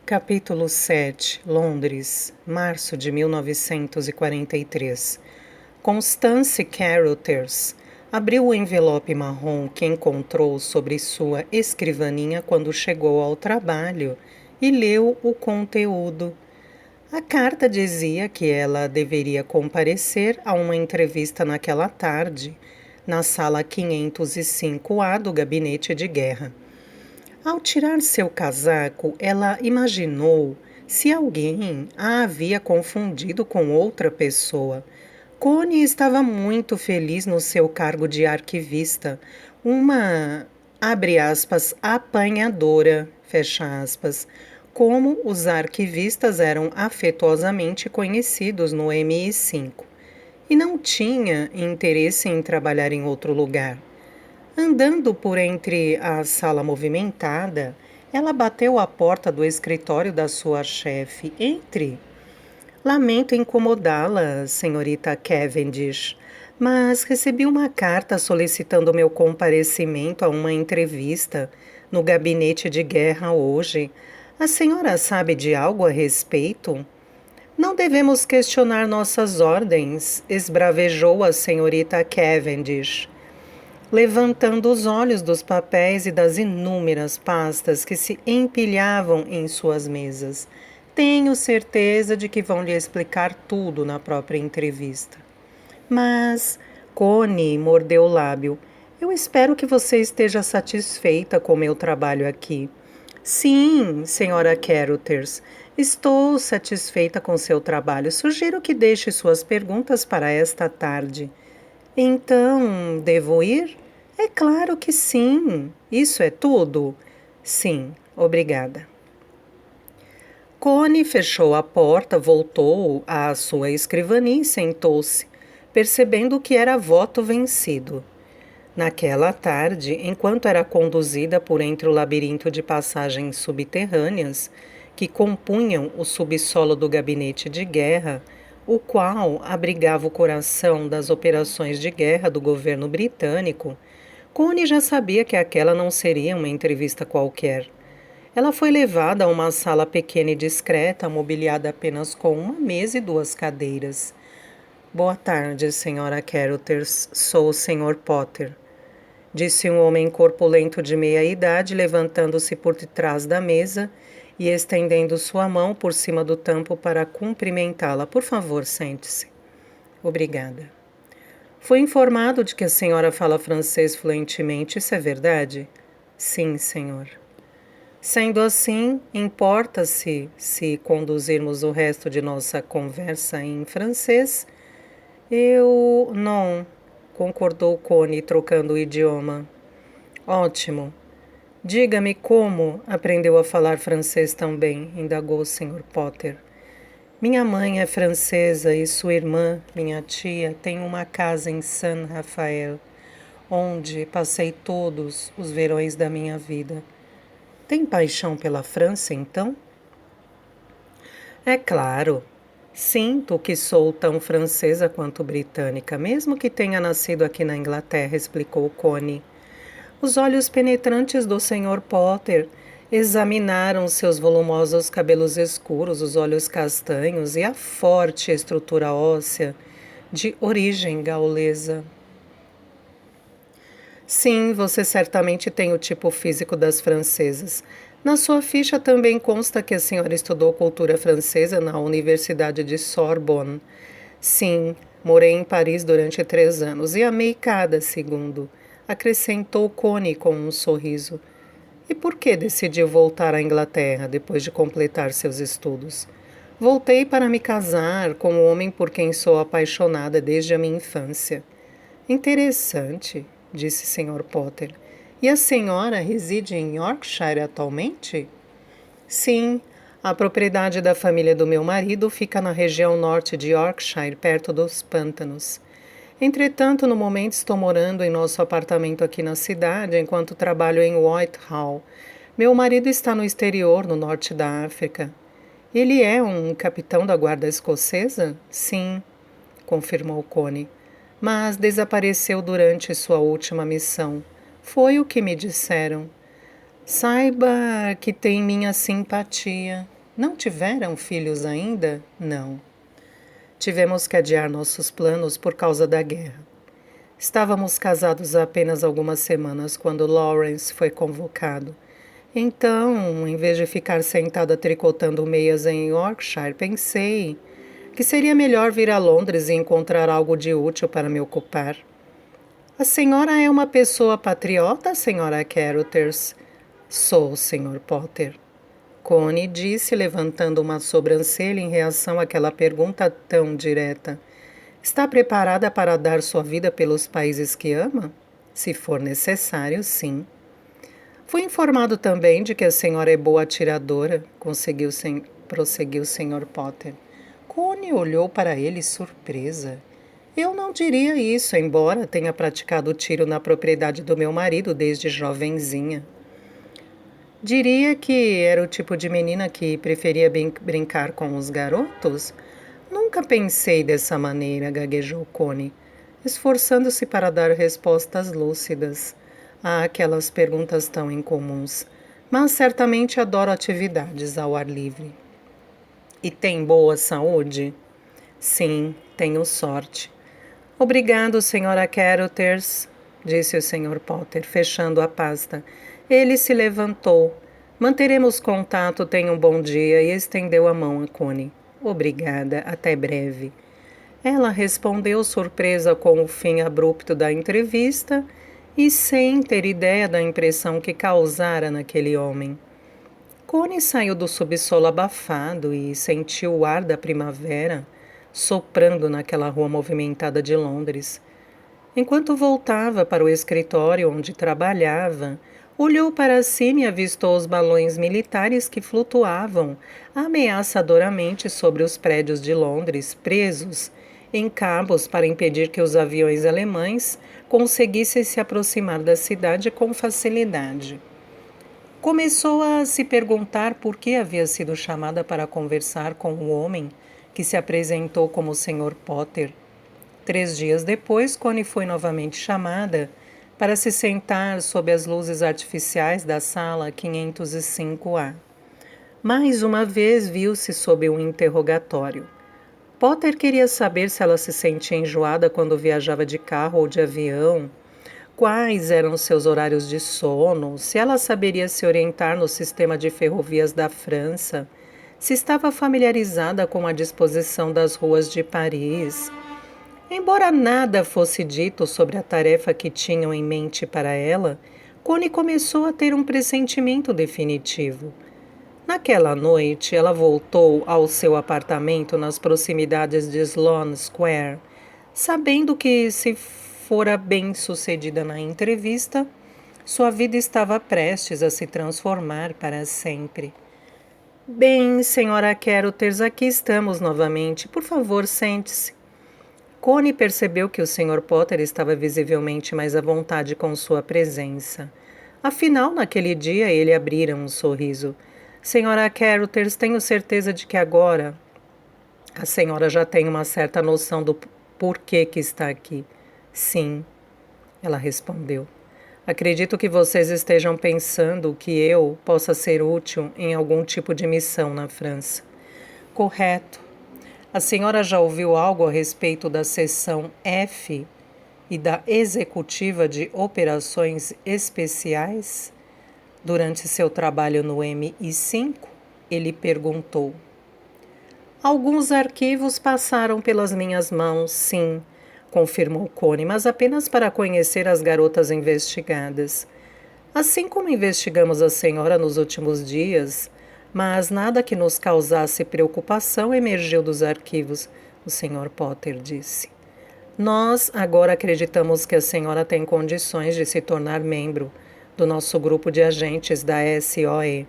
Capítulo 7, Londres, março de 1943. Constance Carothers abriu o envelope marrom que encontrou sobre sua escrivaninha quando chegou ao trabalho e leu o conteúdo. A carta dizia que ela deveria comparecer a uma entrevista naquela tarde, na sala 505A do gabinete de guerra. Ao tirar seu casaco, ela imaginou se alguém a havia confundido com outra pessoa. Connie estava muito feliz no seu cargo de arquivista, uma, abre aspas, apanhadora, fecha aspas, como os arquivistas eram afetuosamente conhecidos no MI5, e não tinha interesse em trabalhar em outro lugar. Andando por entre a sala movimentada, ela bateu à porta do escritório da sua chefe. Entre. Lamento incomodá-la, senhorita Cavendish, mas recebi uma carta solicitando meu comparecimento a uma entrevista no gabinete de guerra hoje. A senhora sabe de algo a respeito? Não devemos questionar nossas ordens, esbravejou a senhorita Cavendish, levantando os olhos dos papéis e das inúmeras pastas que se empilhavam em suas mesas. Tenho certeza de que vão lhe explicar tudo na própria entrevista. Mas, Connie mordeu o lábio, eu espero que você esteja satisfeita com meu trabalho aqui. Sim, senhora Carothers, estou satisfeita com seu trabalho. Sugiro que deixe suas perguntas para esta tarde. Então, devo ir? É claro que sim. Isso é tudo? Sim, obrigada. Connie fechou a porta, voltou à sua escrivaninha e sentou-se, percebendo que era voto vencido. Naquela tarde, enquanto era conduzida por entre o labirinto de passagens subterrâneas que compunham o subsolo do gabinete de guerra, o qual abrigava o coração das operações de guerra do governo britânico, Connie já sabia que aquela não seria uma entrevista qualquer. Ela foi levada a uma sala pequena e discreta, mobiliada apenas com uma mesa e duas cadeiras. Boa tarde, senhora Carothers. Sou o Sr. Potter, disse um homem corpulento de meia idade, levantando-se por detrás da mesa e estendendo sua mão por cima do tampo para cumprimentá-la. Por favor, sente-se. Obrigada. Foi informado de que a senhora fala francês fluentemente, isso é verdade? Sim, senhor. Sendo assim, importa-se se conduzirmos o resto de nossa conversa em francês? Eu não, concordou Connie, trocando o idioma. Ótimo. Diga-me como aprendeu a falar francês tão bem, indagou o Sr. Potter. Minha mãe é francesa e sua irmã, minha tia, tem uma casa em San Rafael, onde passei todos os verões da minha vida. Tem paixão pela França, então? É claro. Sinto que sou tão francesa quanto britânica, mesmo que tenha nascido aqui na Inglaterra, explicou Connie. Os olhos penetrantes do Sr. Potter examinaram seus volumosos cabelos escuros, os olhos castanhos e a forte estrutura óssea de origem gaulesa. Sim, você certamente tem o tipo físico das francesas. Na sua ficha também consta que a senhora estudou cultura francesa na Universidade de Sorbonne. Sim, morei em Paris durante 3 anos e amei cada segundo, acrescentou Connie com um sorriso. E por que decidiu voltar à Inglaterra depois de completar seus estudos? Voltei para me casar com o homem por quem sou apaixonada desde a minha infância. Interessante, disse Sr. Potter. E a senhora reside em Yorkshire atualmente? Sim, a propriedade da família do meu marido fica na região norte de Yorkshire, perto dos pântanos. Entretanto, no momento estou morando em nosso apartamento aqui na cidade, enquanto trabalho em Whitehall. Meu marido está no exterior, no norte da África. Ele é um capitão da guarda escocesa? Sim, confirmou Connie. Mas desapareceu durante sua última missão. Foi o que me disseram. Saiba que tem minha simpatia. Não tiveram filhos ainda? Não. Tivemos que adiar nossos planos por causa da guerra. Estávamos casados há apenas algumas semanas quando Lawrence foi convocado. Então, em vez de ficar sentada tricotando meias em Yorkshire, pensei que seria melhor vir a Londres e encontrar algo de útil para me ocupar. A senhora é uma pessoa patriota, senhora Caruthers? Sou, Sr. Potter. Connie disse, levantando uma sobrancelha em reação àquela pergunta tão direta. Está preparada para dar sua vida pelos países que ama? Se for necessário, sim. Fui informado também de que a senhora é boa atiradora, prosseguiu o Sr. Potter. Connie olhou para ele surpresa. Eu não diria isso, embora tenha praticado tiro na propriedade do meu marido desde jovenzinha. Diria que era o tipo de menina que preferia brincar com os garotos? Nunca pensei dessa maneira, gaguejou Connie, esforçando-se para dar respostas lúcidas àquelas perguntas tão incomuns. Mas certamente adoro atividades ao ar livre. E tem boa saúde? Sim, tenho sorte. Obrigado, Sra. Caruthers, disse o Sr. Potter, fechando a pasta. Ele se levantou. Manteremos contato, tenha um bom dia, e estendeu a mão a Connie. Obrigada, até breve. Ela respondeu surpresa com o fim abrupto da entrevista e sem ter ideia da impressão que causara naquele homem. Connie saiu do subsolo abafado e sentiu o ar da primavera soprando naquela rua movimentada de Londres. Enquanto voltava para o escritório onde trabalhava, olhou para cima e avistou os balões militares que flutuavam ameaçadoramente sobre os prédios de Londres, presos em cabos para impedir que os aviões alemães conseguissem se aproximar da cidade com facilidade. Começou a se perguntar por que havia sido chamada para conversar com o homem que se apresentou como o Sr. Potter. 3 dias depois, Connie foi novamente chamada para se sentar sob as luzes artificiais da sala 505A. Mais uma vez viu-se sob um interrogatório. Potter queria saber se ela se sentia enjoada quando viajava de carro ou de avião, quais eram seus horários de sono, se ela saberia se orientar no sistema de ferrovias da França, se estava familiarizada com a disposição das ruas de Paris. Embora nada fosse dito sobre a tarefa que tinham em mente para ela, Connie começou a ter um pressentimento definitivo. Naquela noite, ela voltou ao seu apartamento nas proximidades de Sloane Square, sabendo que, se fora bem-sucedida na entrevista, sua vida estava prestes a se transformar para sempre. Bem, Sra. Caruthers, aqui estamos novamente. Por favor, sente-se. Connie percebeu que o Sr. Potter estava visivelmente mais à vontade com sua presença. Afinal, naquele dia, ele abrira um sorriso. Sra. Caruthers, tenho certeza de que agora a senhora já tem uma certa noção do porquê que está aqui. Sim, ela respondeu. Acredito que vocês estejam pensando que eu possa ser útil em algum tipo de missão na França. Correto. A senhora já ouviu algo a respeito da seção F e da executiva de operações especiais? Durante seu trabalho no MI5, ele perguntou. Alguns arquivos passaram pelas minhas mãos, sim, confirmou Connie, mas apenas para conhecer as garotas investigadas. Assim como investigamos a senhora nos últimos dias, mas nada que nos causasse preocupação emergiu dos arquivos, o Sr. Potter disse. Nós agora acreditamos que a senhora tem condições de se tornar membro do nosso grupo de agentes da SOE.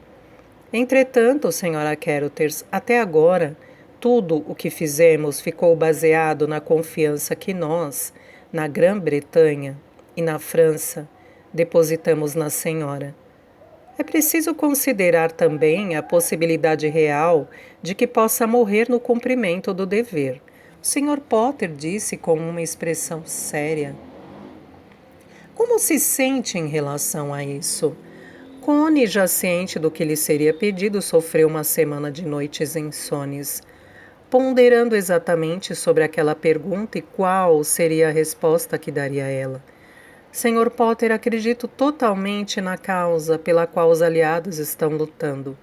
Entretanto, Sra. Caruthers, até agora, tudo o que fizemos ficou baseado na confiança que nós, na Grã-Bretanha e na França, depositamos na senhora. É preciso considerar também a possibilidade real de que possa morrer no cumprimento do dever. O Sr. Potter disse com uma expressão séria. Como se sente em relação a isso? Connie, já ciente do que lhe seria pedido, sofreu uma semana de noites insones, ponderando exatamente sobre aquela pergunta e qual seria a resposta que daria a ela. Sr. Potter, acredito totalmente na causa pela qual os aliados estão lutando.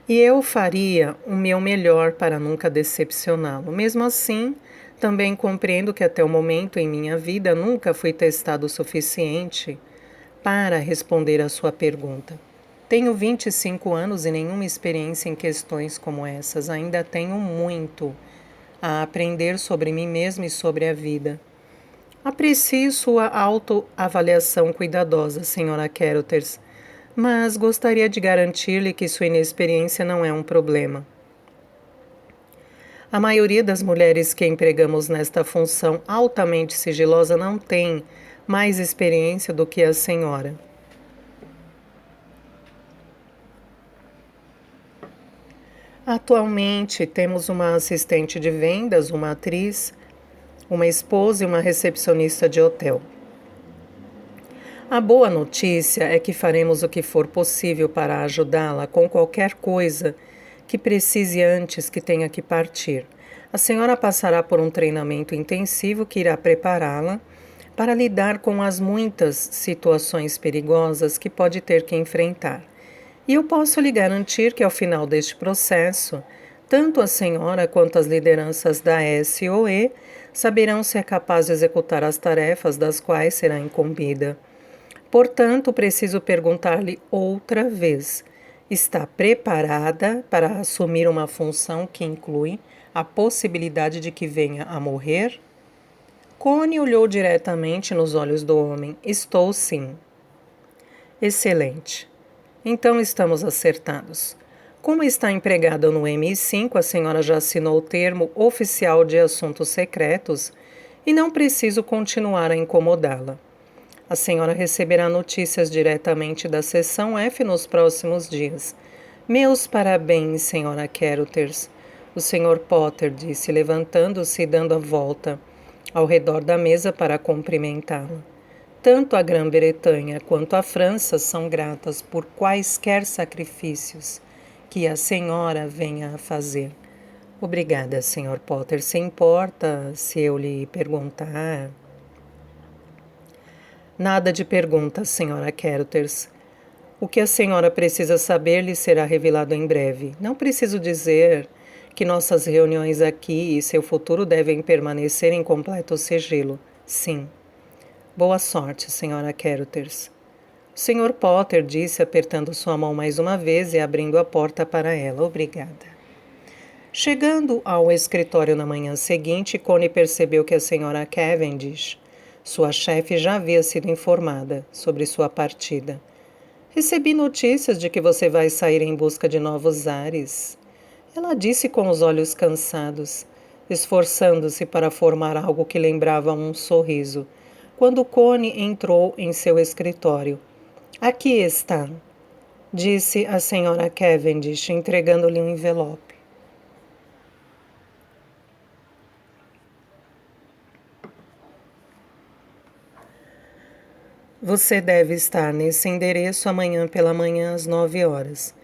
E eu faria o meu melhor para nunca decepcioná-lo. Mesmo assim, também compreendo que até o momento em minha vida nunca fui testado o suficiente para responder à sua pergunta. Tenho 25 anos e nenhuma experiência em questões como essas. Ainda tenho muito a aprender sobre mim mesmo e sobre a vida. Aprecio sua autoavaliação cuidadosa, Sra. Carothers, mas gostaria de garantir-lhe que sua inexperiência não é um problema. A maioria das mulheres que empregamos nesta função altamente sigilosa não tem mais experiência do que a senhora. Atualmente, temos uma assistente de vendas, uma atriz, uma esposa e uma recepcionista de hotel. A boa notícia é que faremos o que for possível para ajudá-la com qualquer coisa que precise antes que tenha que partir. A senhora passará por um treinamento intensivo que irá prepará-la para lidar com as muitas situações perigosas que pode ter que enfrentar. E eu posso lhe garantir que ao final deste processo, tanto a senhora quanto as lideranças da SOE saberão se é capaz de executar as tarefas das quais será incumbida. Portanto, preciso perguntar-lhe outra vez: está preparada para assumir uma função que inclui a possibilidade de que venha a morrer? Connie olhou diretamente nos olhos do homem. Estou sim. Excelente. Então estamos acertados. Como está empregada no MI5, a senhora já assinou o termo oficial de assuntos secretos e não preciso continuar a incomodá-la. A senhora receberá notícias diretamente da seção F nos próximos dias. Meus parabéns, senhora Carothers. O Sr. Potter disse, levantando-se e dando a volta ao redor da mesa para cumprimentá-la. Tanto a Grã-Bretanha quanto a França são gratas por quaisquer sacrifícios que a senhora venha a fazer. Obrigada, Sr. Potter. Se importa se eu lhe perguntar? Nada de pergunta, Sra. Carothers. O que a senhora precisa saber lhe será revelado em breve. Não preciso dizer que nossas reuniões aqui e seu futuro devem permanecer em completo sigilo. Sim. Boa sorte, Sra. Carothers. O Sr. Potter disse, apertando sua mão mais uma vez e abrindo a porta para ela. Obrigada. Chegando ao escritório na manhã seguinte, Connie percebeu que a Sra. Cavendish, sua chefe, já havia sido informada sobre sua partida. Recebi notícias de que você vai sair em busca de novos ares. Ela disse com os olhos cansados, esforçando-se para formar algo que lembrava um sorriso, quando Connie entrou em seu escritório. Aqui está, disse a Sra. Cavendish, entregando-lhe um envelope. Você deve estar nesse endereço amanhã pela manhã às 9 horas.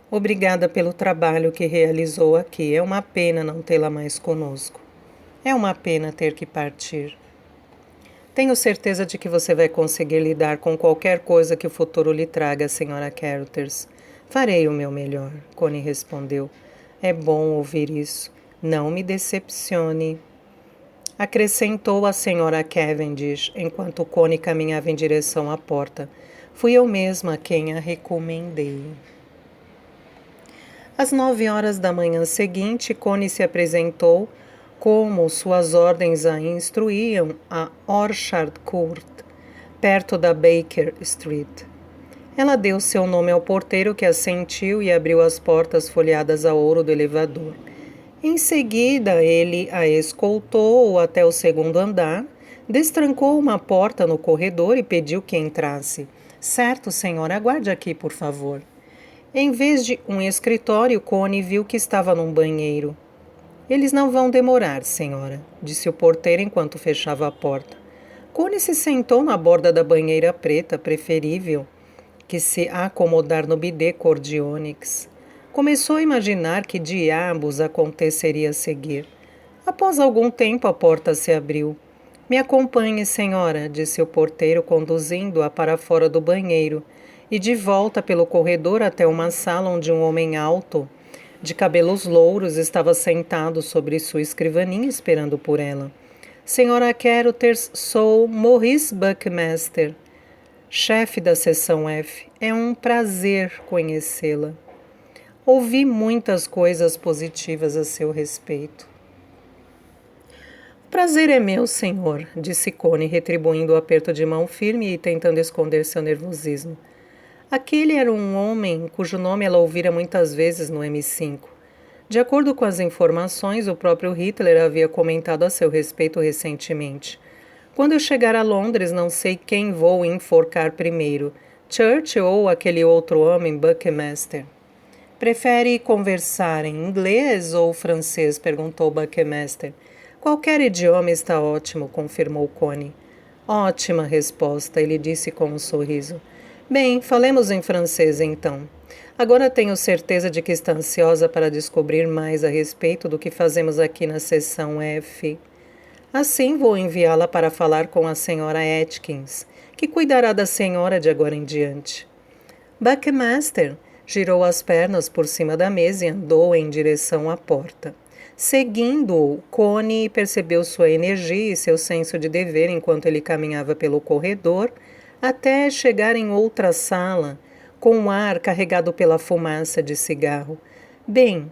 Obrigada pelo trabalho que realizou aqui. É uma pena não tê-la mais conosco. É uma pena ter que partir. Tenho certeza de que você vai conseguir lidar com qualquer coisa que o futuro lhe traga, Sra. Carothers. Farei o meu melhor, Connie respondeu. É bom ouvir isso. Não me decepcione. Acrescentou a Sra. Cavendish, enquanto Connie caminhava em direção à porta. Fui eu mesma quem a recomendei. Às 9 horas da manhã seguinte, Connie se apresentou, como suas ordens a instruíam, a Orchard Court, perto da Baker Street. Ela deu seu nome ao porteiro, que assentiu e abriu as portas folheadas a ouro do elevador. Em seguida, ele a escoltou até o segundo andar, destrancou uma porta no corredor e pediu que entrasse. Certo, senhora, aguarde aqui, por favor. Em vez de um escritório, Connie viu que estava num banheiro. Eles não vão demorar, senhora, disse o porteiro enquanto fechava a porta. Connie se sentou na borda da banheira preta, preferível que se acomodar no bidê cor de ônix. Começou a imaginar que diabos aconteceria a seguir. Após algum tempo, a porta se abriu. Me acompanhe, senhora, disse o porteiro, conduzindo-a para fora do banheiro e de volta pelo corredor até uma sala onde um homem alto, de cabelos louros, estava sentado sobre sua escrivaninha esperando por ela. Senhora Carothers, sou Maurice Buckmaster, chefe da seção F. É um prazer conhecê-la. Ouvi muitas coisas positivas a seu respeito. O prazer é meu, senhor, disse Connie, retribuindo o aperto de mão firme e tentando esconder seu nervosismo. Aquele era um homem cujo nome ela ouvira muitas vezes no M5. De acordo com as informações, o próprio Hitler havia comentado a seu respeito recentemente. Quando eu chegar a Londres, não sei quem vou enforcar primeiro, Churchill ou aquele outro homem, Buckmaster. Prefere conversar em inglês ou francês? Perguntou Buckmaster. Qualquer idioma está ótimo, confirmou Connie. Ótima resposta, ele disse com um sorriso. Bem, falemos em francês então. Agora tenho certeza de que está ansiosa para descobrir mais a respeito do que fazemos aqui na seção F. Assim vou enviá-la para falar com a senhora Atkins, que cuidará da senhora de agora em diante. Buckmaster girou as pernas por cima da mesa e andou em direção à porta. Seguindo-o, Connie percebeu sua energia e seu senso de dever enquanto ele caminhava pelo corredor até chegar em outra sala, com o ar carregado pela fumaça de cigarro. Bem,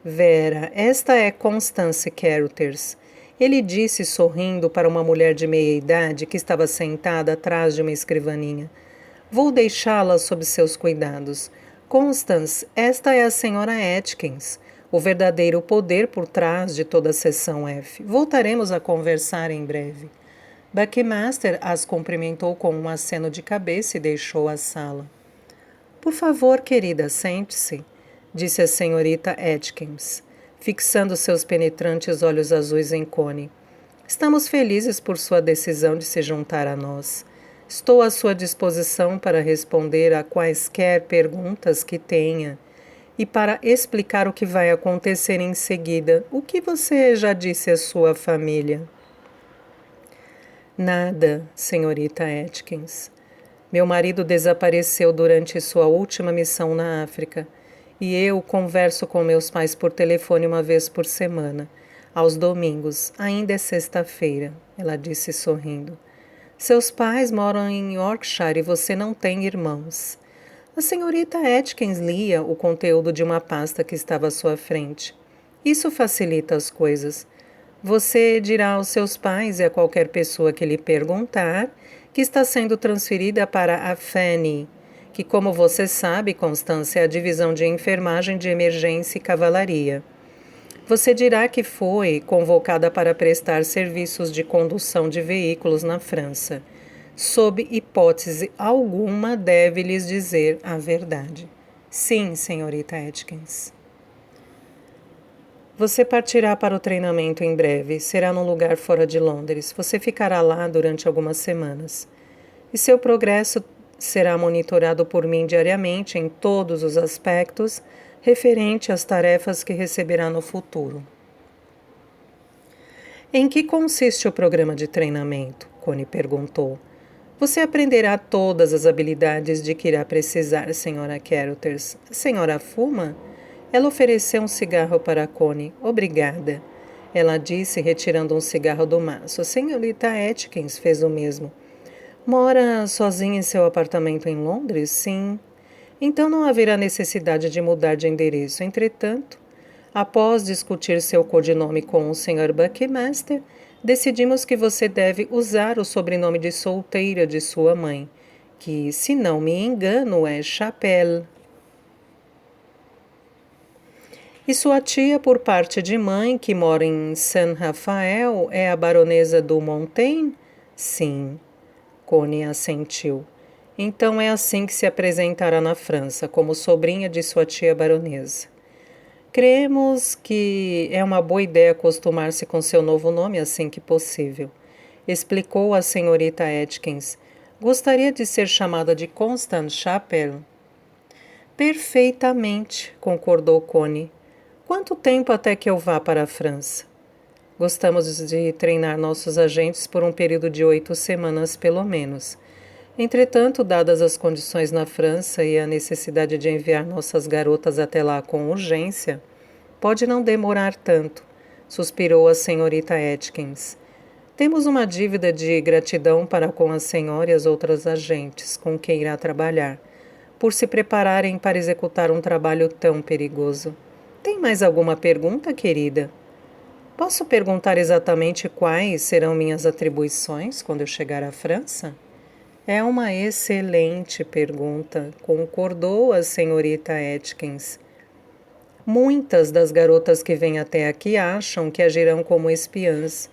Vera, esta é Constance Carothers. Ele disse sorrindo para uma mulher de meia idade que estava sentada atrás de uma escrivaninha. Vou deixá-la sob seus cuidados. Constance, esta é a senhora Atkins, o verdadeiro poder por trás de toda a seção F. Voltaremos a conversar em breve. Buckmaster as cumprimentou com um aceno de cabeça e deixou a sala. Por favor, querida, sente-se, disse a senhorita Atkins, fixando seus penetrantes olhos azuis em Connie. Estamos felizes por sua decisão de se juntar a nós. Estou à sua disposição para responder a quaisquer perguntas que tenha e para explicar o que vai acontecer em seguida. O que você já disse à sua família? Nada, senhorita Atkins. Meu marido desapareceu durante sua última missão na África e eu converso com meus pais por telefone uma vez por semana, aos domingos. Ainda é sexta-feira, ela disse sorrindo. Seus pais moram em Yorkshire e você não tem irmãos. A senhorita Atkins lia o conteúdo de uma pasta que estava à sua frente. Isso facilita as coisas. Você dirá aos seus pais e a qualquer pessoa que lhe perguntar que está sendo transferida para a Fanny, que, como você sabe, Constância, é a divisão de enfermagem de emergência e cavalaria. Você dirá que foi convocada para prestar serviços de condução de veículos na França. Sob hipótese alguma, deve lhes dizer a verdade. Sim, senhorita Atkins. Você partirá para o treinamento em breve. Será num lugar fora de Londres. Você ficará lá durante algumas semanas. E seu progresso será monitorado por mim diariamente em todos os aspectos referente às tarefas que receberá no futuro. Em que consiste o programa de treinamento? Connie perguntou. Você aprenderá todas as habilidades de que irá precisar, senhora Carothers. A senhora fuma? Ela ofereceu um cigarro para Connie. Obrigada. Ela disse, retirando um cigarro do maço. A senhorita Atkins fez o mesmo. Mora sozinha em seu apartamento em Londres? Sim. Então não haverá necessidade de mudar de endereço. Entretanto, após discutir seu codinome com o Sr. Buckmaster, decidimos que você deve usar o sobrenome de solteira de sua mãe, que, se não me engano, é Chapelle. E sua tia, por parte de mãe, que mora em San Rafael, é a baronesa do Montaigne? Sim. Connie assentiu. Então é assim que se apresentará na França, como sobrinha de sua tia baronesa. Cremos que é uma boa ideia acostumar-se com seu novo nome assim que possível. explicou a senhorita Atkins. Gostaria de ser chamada de Constance Chappell? Perfeitamente, concordou Connie. Quanto tempo até que eu vá para a França? Gostamos de treinar nossos agentes por um período de 8 semanas, pelo menos. Entretanto, dadas as condições na França e a necessidade de enviar nossas garotas até lá com urgência, pode não demorar tanto, suspirou a senhorita Atkins. Temos uma dívida de gratidão para com a senhora e as outras agentes com quem irá trabalhar, por se prepararem para executar um trabalho tão perigoso. Tem mais alguma pergunta, querida? Posso perguntar exatamente quais serão minhas atribuições quando eu chegar à França? É uma excelente pergunta, concordou a senhorita Atkins. Muitas das garotas que vêm até aqui acham que agirão como espiãs,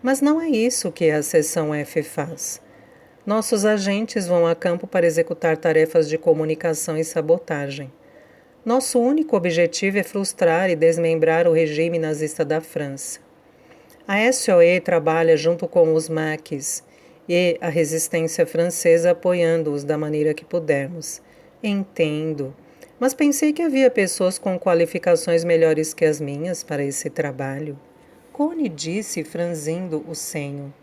mas não é isso que a seção F faz. Nossos agentes vão a campo para executar tarefas de comunicação e sabotagem. Nosso único objetivo é frustrar e desmembrar o regime nazista da França. A SOE trabalha junto com os maquis e a resistência francesa apoiando-os da maneira que pudermos. Entendo, mas pensei que havia pessoas com qualificações melhores que as minhas para esse trabalho. Connie disse, franzindo o senho.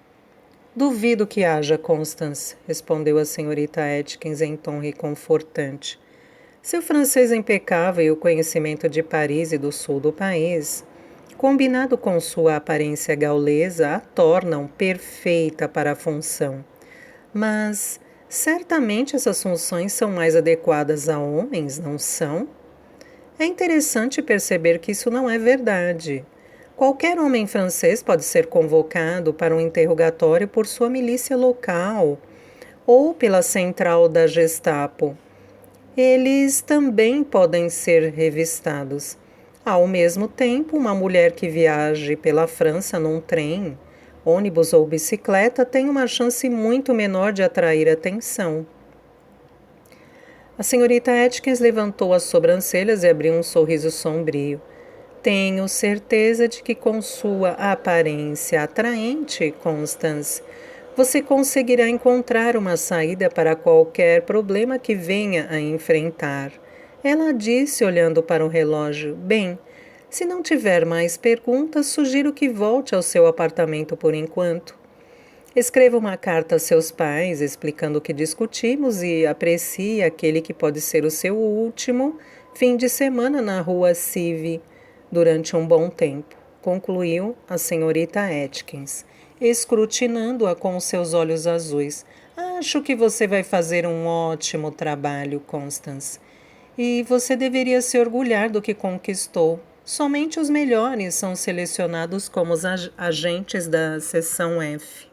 Duvido que haja, Constance, respondeu a senhorita Atkins em tom reconfortante. Seu francês impecável e o conhecimento de Paris e do sul do país, combinado com sua aparência gaulesa, a tornam perfeita para a função. Mas certamente essas funções são mais adequadas a homens, não são? É interessante perceber que isso não é verdade. Qualquer homem francês pode ser convocado para um interrogatório por sua milícia local ou pela central da Gestapo. Eles também podem ser revistados. Ao mesmo tempo, uma mulher que viaje pela França num trem, ônibus ou bicicleta tem uma chance muito menor de atrair atenção. A senhorita Atkins levantou as sobrancelhas e abriu um sorriso sombrio. Tenho certeza de que com sua aparência atraente, Constance, você conseguirá encontrar uma saída para qualquer problema que venha a enfrentar. Ela disse, olhando para o relógio. Bem, se não tiver mais perguntas, sugiro que volte ao seu apartamento por enquanto. Escreva uma carta a seus pais, explicando o que discutimos e aprecie aquele que pode ser o seu último fim de semana na rua Cive, durante um bom tempo, concluiu a senhorita Atkins, escrutinando-a com seus olhos azuis. Acho que você vai fazer um ótimo trabalho, Constance. E você deveria se orgulhar do que conquistou. Somente os melhores são selecionados como os agentes da seção F.